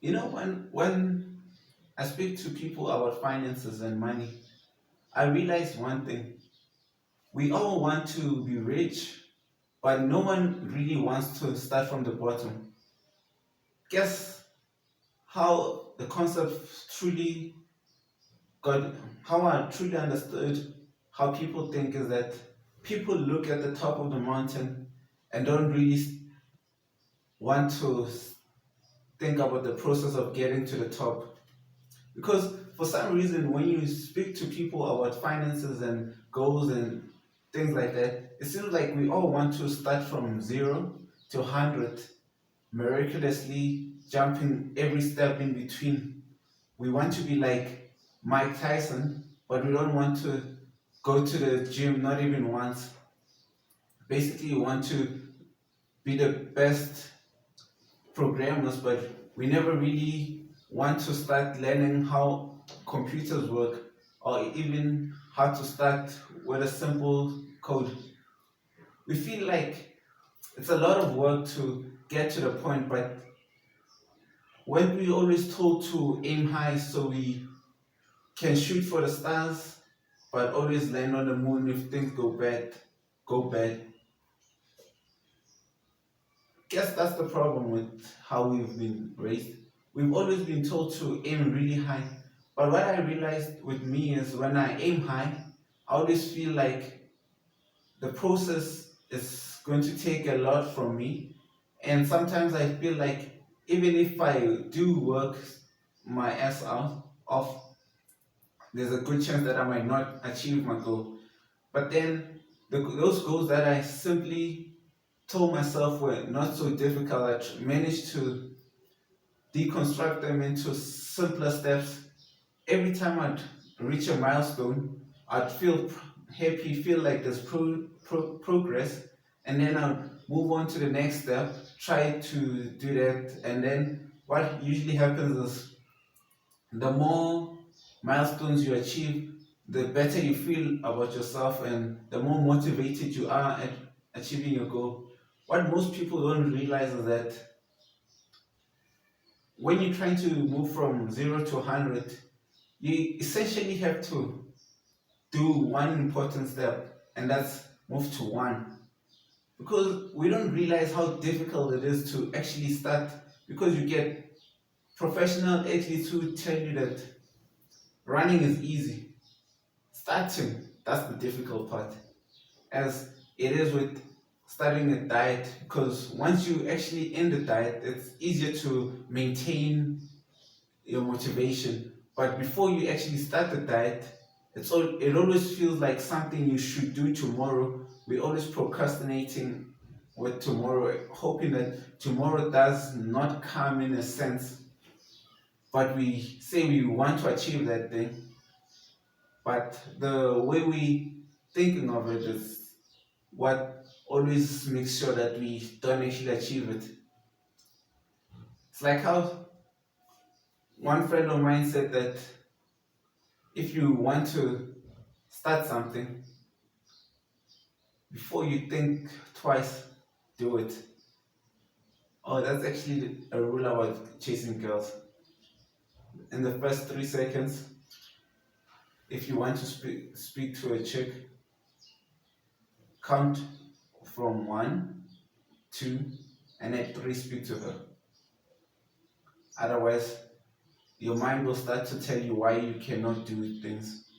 When I speak to people about finances and money, I realize one thing. We all want to be rich, but no one really wants to start from the bottom. Guess how the concept truly got, how I truly understood how people think is that people look at the top of the mountain and don't really want to think about the process of getting to the top. Because for some reason, when you speak to people about finances and goals and things like that, it seems like we all want to start from zero to 100, miraculously jumping every step in between. We want to be like Mike Tyson, but we don't want to go to the gym not even once. Basically, we want to be the best programmers, but we never really want to start learning how computers work or even how to start with a simple code. We feel like it's a lot of work to get to the point, but when we always told to aim high so we can shoot for the stars, but always land on the moon if things go bad. Guess that's the problem with how we've been raised. We've always been told to aim really high. But what I realized with me is when I aim high, I always feel like the process is going to take a lot from me. And sometimes I feel like even if I do work my ass out off, there's a good chance that I might not achieve my goal. But then those goals that I simply told myself were not so difficult, I managed to deconstruct them into simpler steps. Every time I'd reach a milestone, I'd feel happy, feel like there's progress, and then I'd move on to the next step, try to do that, and then what usually happens is the more milestones you achieve, the better you feel about yourself, and the more motivated you are at achieving your goal. What most people don't realize is that when you're trying to move from 0 to 100, you essentially have to do one important step, and that's move to one. Because we don't realize how difficult it is to actually start, because you get professional athletes who tell you that running is easy. Starting, that's the difficult part. As it is with starting a diet, because once you actually end the diet, it's easier to maintain your motivation. But before you actually start the diet, it always feels like something you should do tomorrow. We're always procrastinating with tomorrow, hoping that tomorrow does not come in a sense. But we say we want to achieve that thing, but the way we thinking of it is what always makes sure that we don't actually achieve it. It's like how one friend of mine said that if you want to start something, before you think twice, do it. Oh, that's actually a rule about chasing girls. In the first 3 seconds, if you want to speak to a chick, count from one, two, and at three, speak to her. Otherwise, your mind will start to tell you why you cannot do things.